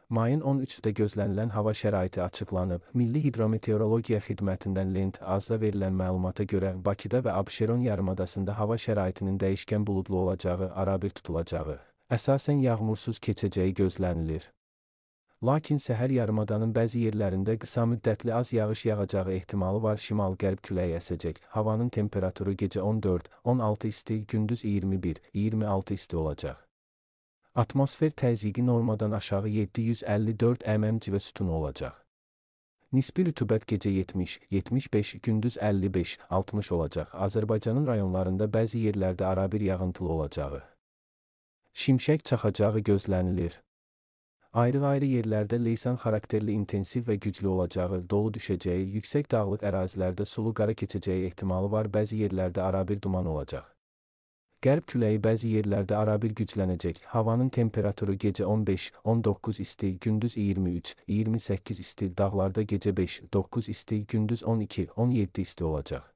Mayın 13-də gözlənilən hava şəraiti açıqlanıb. Milli Hidrometeorologiya Xidmətindən Lent AZ-da verilən məlumata görə Bakıda və Abşeron yarımadasında hava şəraitinin dəyişkən buludlu olacağı, arabir tutulacağı, əsasən yağmursuz keçəcəyi gözlənilir. Lakin səhər yarımadanın bəzi yerlərində qısa müddətli az yağış yağacağı ehtimalı var. Şimal-qərb küləyi əsəcək. Havanın temperaturu gecə 14-16 isti, gündüz 21-26 isti olacaq. Atmosfer təzyiqi normadan aşağı 754 mm civə sütunu olacaq. Nisbi rütubət gecə 70-75, gündüz 55-60 olacaq. Azərbaycanın rayonlarında bəzi yerlərdə arabir yağıntılı olacağı, şimşək çaxacağı gözlənilir. Ayrı-ayrı yerlərdə leysan xarakterli intensiv və güclü olacağı, dolu düşəcəyi, yüksək dağlıq ərazilərdə sulu qara keçəcəyi ehtimalı var. Bəzi yerlərdə arabir duman olacaq. Qərb küləyi bəzi yerlərdə arabir güclənəcək. Havanın temperaturu gecə 15-19 isti, gündüz 23-28 isti, dağlarda gecə 5-9 isti, gündüz 12-17 isti olacaq.